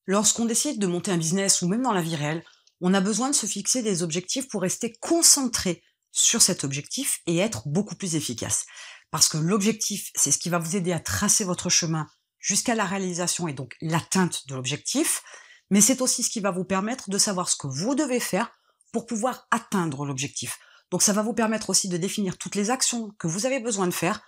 Lorsqu'on décide de monter un business ou même dans la vie réelle, on a besoin de se fixer des objectifs pour rester concentré sur cet objectif et être beaucoup plus efficace. Parce que l'objectif, c'est ce qui va vous aider à tracer votre chemin jusqu'à la réalisation et donc l'atteinte de l'objectif, mais c'est aussi ce qui va vous permettre de savoir ce que vous devez faire pour pouvoir atteindre l'objectif. Donc ça va vous permettre aussi de définir toutes les actions que vous avez besoin de faire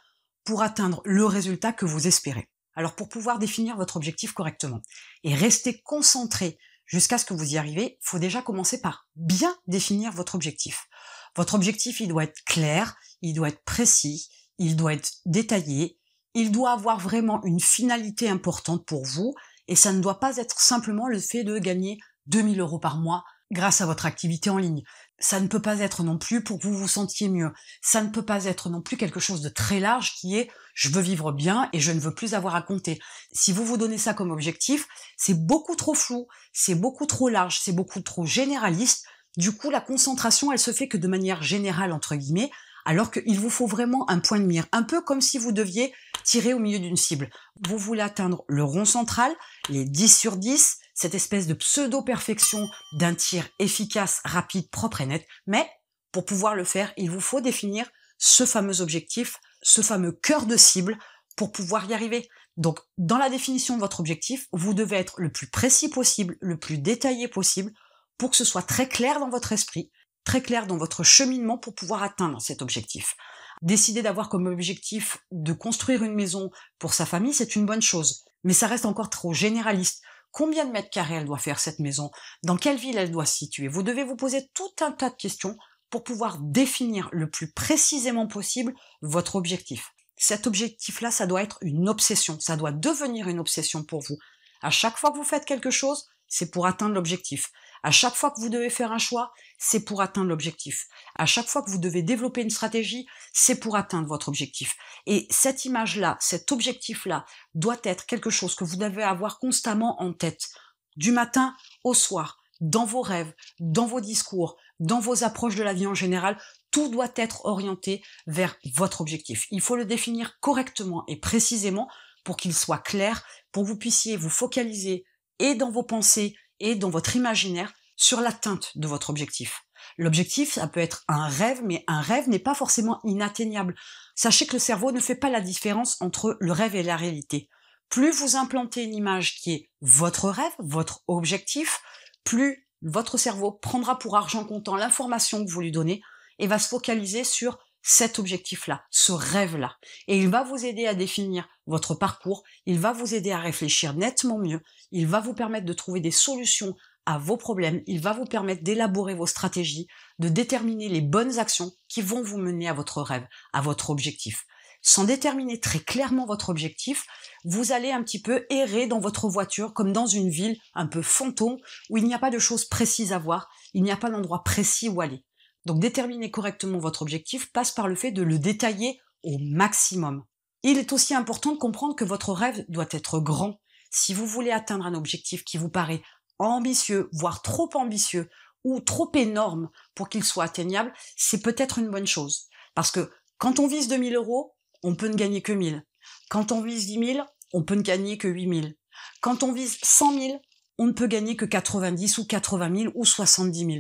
pour atteindre le résultat que vous espérez. Alors pour pouvoir définir votre objectif correctement et rester concentré jusqu'à ce que vous y arrivez, il faut déjà commencer par bien définir votre objectif. Votre objectif, il doit être clair, il doit être précis, il doit être détaillé, il doit avoir vraiment une finalité importante pour vous et ça ne doit pas être simplement le fait de gagner 2000 € par mois grâce à votre activité en ligne. Ça ne peut pas être non plus pour que vous vous sentiez mieux. Ça ne peut pas être non plus quelque chose de très large qui est je veux vivre bien et je ne veux plus avoir à compter. Si vous vous donnez ça comme objectif, c'est beaucoup trop flou, c'est beaucoup trop large, c'est beaucoup trop généraliste. Du coup, la concentration, elle se fait que de manière générale, entre guillemets, alors qu'il vous faut vraiment un point de mire, un peu comme si vous deviez tirer au milieu d'une cible. Vous voulez atteindre le rond central, les 10 sur 10, cette espèce de pseudo-perfection d'un tir efficace, rapide, propre et net, mais pour pouvoir le faire, il vous faut définir ce fameux objectif, ce fameux cœur de cible pour pouvoir y arriver. Donc, dans la définition de votre objectif, vous devez être le plus précis possible, le plus détaillé possible, pour que ce soit très clair dans votre esprit, très clair dans votre cheminement pour pouvoir atteindre cet objectif. Décider d'avoir comme objectif de construire une maison pour sa famille, c'est une bonne chose, mais ça reste encore trop généraliste. Combien de mètres carrés elle doit faire cette maison? Dans quelle ville elle doit se situer? Vous devez vous poser tout un tas de questions pour pouvoir définir le plus précisément possible votre objectif. Cet objectif-là, ça doit être une obsession, ça doit devenir une obsession pour vous. À chaque fois que vous faites quelque chose, c'est pour atteindre l'objectif. À chaque fois que vous devez faire un choix, c'est pour atteindre l'objectif. À chaque fois que vous devez développer une stratégie, c'est pour atteindre votre objectif. Et cette image-là, cet objectif-là, doit être quelque chose que vous devez avoir constamment en tête, du matin au soir, dans vos rêves, dans vos discours, dans vos approches de la vie en général. Tout doit être orienté vers votre objectif. Il faut le définir correctement et précisément pour qu'il soit clair, pour que vous puissiez vous focaliser et dans vos pensées et dans votre imaginaire sur l'atteinte de votre objectif. L'objectif, ça peut être un rêve, mais un rêve n'est pas forcément inatteignable. Sachez que le cerveau ne fait pas la différence entre le rêve et la réalité. Plus vous implantez une image qui est votre rêve, votre objectif, plus votre cerveau prendra pour argent comptant l'information que vous lui donnez et va se focaliser sur cet objectif-là, ce rêve-là. Et il va vous aider à définir votre parcours, il va vous aider à réfléchir nettement mieux, il va vous permettre de trouver des solutions à vos problèmes, il va vous permettre d'élaborer vos stratégies, de déterminer les bonnes actions qui vont vous mener à votre rêve, à votre objectif. Sans déterminer très clairement votre objectif, vous allez un petit peu errer dans votre voiture comme dans une ville un peu fantôme où il n'y a pas de choses précises à voir, il n'y a pas d'endroit précis où aller. Donc déterminer correctement votre objectif passe par le fait de le détailler au maximum. Il est aussi important de comprendre que votre rêve doit être grand. Si vous voulez atteindre un objectif qui vous paraît ambitieux, voire trop ambitieux, ou trop énorme pour qu'il soit atteignable, c'est peut-être une bonne chose. Parce que quand on vise 2000 €, on peut ne gagner que 1000. Quand on vise 10 000, on peut ne gagner que 8000. Quand on vise 100 000, on ne peut gagner que 90 ou 80 000 ou 70 000.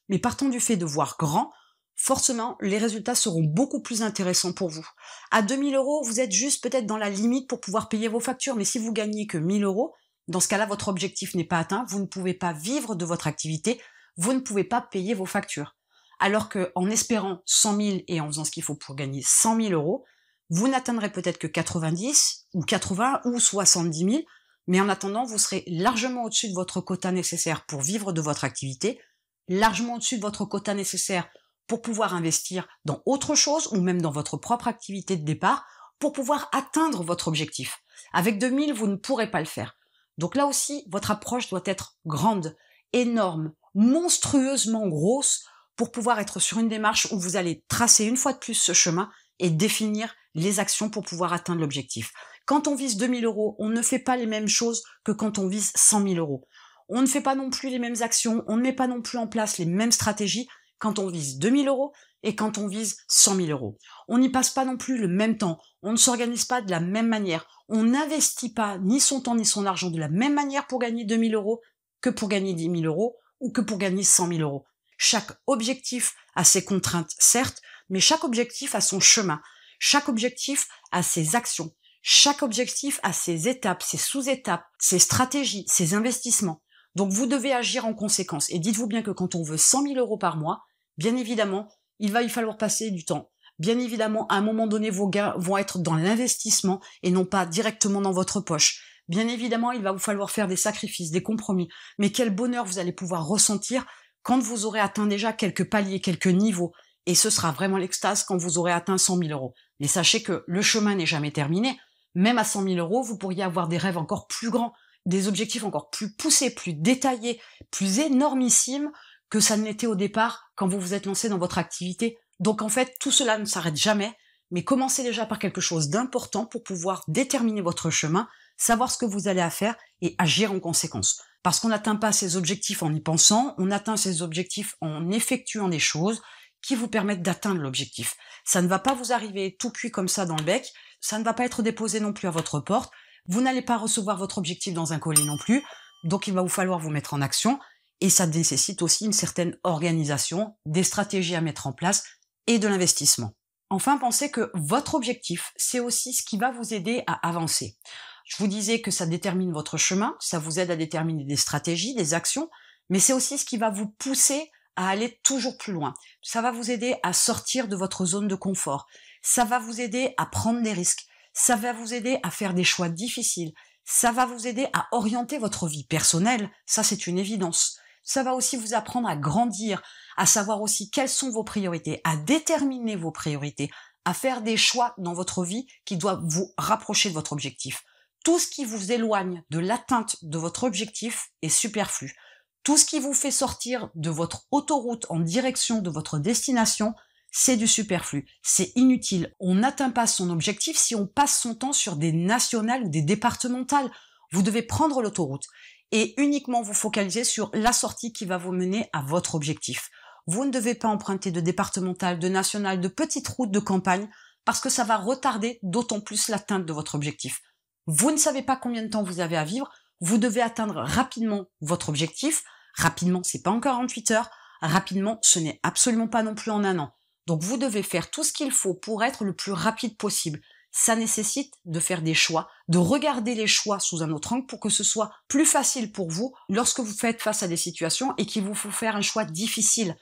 Mais partant du fait de voir grand, forcément, les résultats seront beaucoup plus intéressants pour vous. À 2000 €, vous êtes juste peut-être dans la limite pour pouvoir payer vos factures, mais si vous gagnez que 1000 €, dans ce cas-là, votre objectif n'est pas atteint, vous ne pouvez pas vivre de votre activité, vous ne pouvez pas payer vos factures. Alors que, en espérant 100 000 et en faisant ce qu'il faut pour gagner 100 000 €, vous n'atteindrez peut-être que 90 ou 80 ou 70 000, mais en attendant, vous serez largement au-dessus de votre quota nécessaire pour vivre de votre activité, largement au-dessus de votre quota nécessaire pour pouvoir investir dans autre chose ou même dans votre propre activité de départ pour pouvoir atteindre votre objectif. Avec 2000, vous ne pourrez pas le faire. Donc là aussi, votre approche doit être grande, énorme, monstrueusement grosse pour pouvoir être sur une démarche où vous allez tracer une fois de plus ce chemin et définir les actions pour pouvoir atteindre l'objectif. Quand on vise 2000 €, on ne fait pas les mêmes choses que quand on vise 100 000 €. On ne fait pas non plus les mêmes actions, on ne met pas non plus en place les mêmes stratégies quand on vise 2000 € et quand on vise 100 000 euros. On n'y passe pas non plus le même temps, on ne s'organise pas de la même manière, on n'investit pas ni son temps ni son argent de la même manière pour gagner 2 000 euros que pour gagner 10 000 euros ou que pour gagner 100 000 euros. Chaque objectif a ses contraintes, certes, mais chaque objectif a son chemin. Chaque objectif a ses actions. Chaque objectif a ses étapes, ses sous-étapes, ses stratégies, ses investissements. Donc vous devez agir en conséquence. Et dites-vous bien que quand on veut 100 000 euros par mois, bien évidemment, il va y falloir passer du temps. Bien évidemment, à un moment donné, vos gains vont être dans l'investissement et non pas directement dans votre poche. Bien évidemment, il va vous falloir faire des sacrifices, des compromis. Mais quel bonheur vous allez pouvoir ressentir quand vous aurez atteint déjà quelques paliers, quelques niveaux. Et ce sera vraiment l'extase quand vous aurez atteint 100 000 euros. Mais sachez que le chemin n'est jamais terminé. Même à 100 000 euros, vous pourriez avoir des rêves encore plus grands, des objectifs encore plus poussés, plus détaillés, plus énormissimes que ça ne l'était au départ quand vous vous êtes lancé dans votre activité. Donc en fait, tout cela ne s'arrête jamais, mais commencez déjà par quelque chose d'important pour pouvoir déterminer votre chemin, savoir ce que vous allez à faire et agir en conséquence. Parce qu'on n'atteint pas ses objectifs en y pensant, on atteint ses objectifs en effectuant des choses qui vous permettent d'atteindre l'objectif. Ça ne va pas vous arriver tout cuit comme ça dans le bec, ça ne va pas être déposé non plus à votre porte, vous n'allez pas recevoir votre objectif dans un colis non plus, donc il va vous falloir vous mettre en action, et ça nécessite aussi une certaine organisation, des stratégies à mettre en place et de l'investissement. Enfin, pensez que votre objectif, c'est aussi ce qui va vous aider à avancer. Je vous disais que ça détermine votre chemin, ça vous aide à déterminer des stratégies, des actions, mais c'est aussi ce qui va vous pousser à aller toujours plus loin. Ça va vous aider à sortir de votre zone de confort. Ça va vous aider à prendre des risques. Ça va vous aider à faire des choix difficiles. Ça va vous aider à orienter votre vie personnelle. Ça, c'est une évidence. Ça va aussi vous apprendre à grandir, à savoir aussi quelles sont vos priorités, à déterminer vos priorités, à faire des choix dans votre vie qui doivent vous rapprocher de votre objectif. Tout ce qui vous éloigne de l'atteinte de votre objectif est superflu. Tout ce qui vous fait sortir de votre autoroute en direction de votre destination, c'est du superflu, c'est inutile. On n'atteint pas son objectif si on passe son temps sur des nationales ou des départementales. Vous devez prendre l'autoroute et uniquement vous focaliser sur la sortie qui va vous mener à votre objectif. Vous ne devez pas emprunter de départementales, de nationales, de petites routes de campagne parce que ça va retarder d'autant plus l'atteinte de votre objectif. Vous ne savez pas combien de temps vous avez à vivre, vous devez atteindre rapidement votre objectif. Rapidement, c'est pas en 48 heures. Rapidement, ce n'est absolument pas non plus en un an. Donc vous devez faire tout ce qu'il faut pour être le plus rapide possible. Ça nécessite de faire des choix, de regarder les choix sous un autre angle pour que ce soit plus facile pour vous lorsque vous faites face à des situations et qu'il vous faut faire un choix difficile.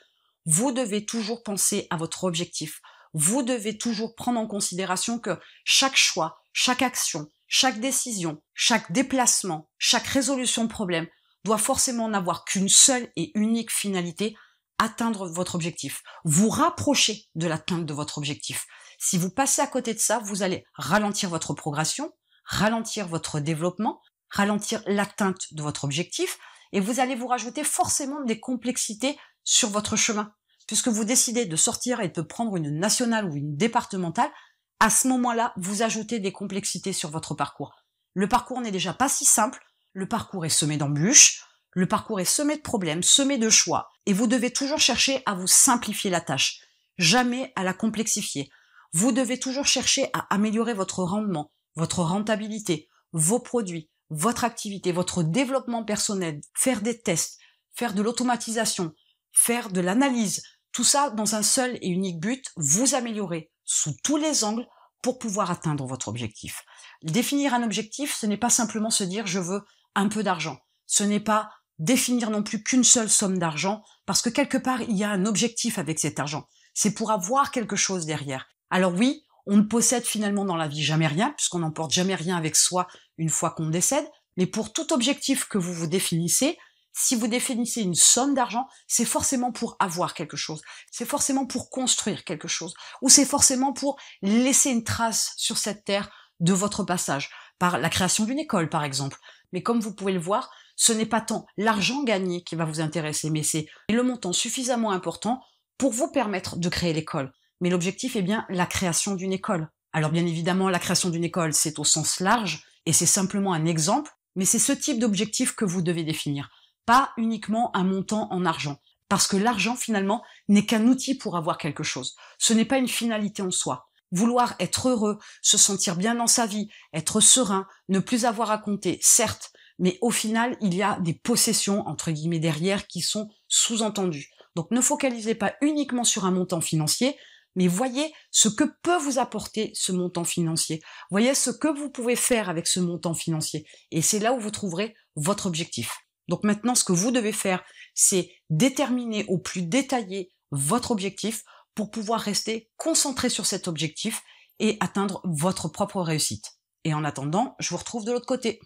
Vous devez toujours penser à votre objectif. Vous devez toujours prendre en considération que chaque choix, chaque action, chaque décision, chaque déplacement, chaque résolution de problème doit forcément n'avoir qu'une seule et unique finalité, atteindre votre objectif, vous rapprocher de l'atteinte de votre objectif. Si vous passez à côté de ça, vous allez ralentir votre progression, ralentir votre développement, ralentir l'atteinte de votre objectif, et vous allez vous rajouter forcément des complexités sur votre chemin. Puisque vous décidez de sortir et de prendre une nationale ou une départementale, à ce moment-là, vous ajoutez des complexités sur votre parcours. Le parcours n'est déjà pas si simple, le parcours est semé d'embûches, le parcours est semé de problèmes, semé de choix, et vous devez toujours chercher à vous simplifier la tâche, jamais à la complexifier. Vous devez toujours chercher à améliorer votre rendement, votre rentabilité, vos produits, votre activité, votre développement personnel, faire des tests, faire de l'automatisation, faire de l'analyse, tout ça dans un seul et unique but, vous améliorer sous tous les angles pour pouvoir atteindre votre objectif. Définir un objectif, ce n'est pas simplement se dire je veux un peu d'argent. Ce n'est pas définir non plus qu'une seule somme d'argent, parce que quelque part, il y a un objectif avec cet argent. C'est pour avoir quelque chose derrière. Alors oui, on ne possède finalement dans la vie jamais rien, puisqu'on n'emporte jamais rien avec soi une fois qu'on décède, mais pour tout objectif que vous vous définissez, si vous définissez une somme d'argent, c'est forcément pour avoir quelque chose, c'est forcément pour construire quelque chose, ou c'est forcément pour laisser une trace sur cette terre de votre passage, par la création d'une école par exemple. Mais comme vous pouvez le voir, ce n'est pas tant l'argent gagné qui va vous intéresser, mais c'est le montant suffisamment important pour vous permettre de créer l'école. Mais l'objectif est bien la création d'une école. Alors bien évidemment, la création d'une école, c'est au sens large, et c'est simplement un exemple, mais c'est ce type d'objectif que vous devez définir. Pas uniquement un montant en argent, Parce que l'argent, finalement, n'est qu'un outil pour avoir quelque chose. Ce n'est pas une finalité en soi. Vouloir être heureux, se sentir bien dans sa vie, être serein, ne plus avoir à compter, certes, mais au final, il y a des possessions, entre guillemets, derrière qui sont sous-entendues. Donc ne focalisez pas uniquement sur un montant financier, mais voyez ce que peut vous apporter ce montant financier. Voyez ce que vous pouvez faire avec ce montant financier. Et c'est là où vous trouverez votre objectif. Donc maintenant, ce que vous devez faire, c'est déterminer au plus détaillé votre objectif pour pouvoir rester concentré sur cet objectif et atteindre votre propre réussite. Et en attendant, je vous retrouve de l'autre côté.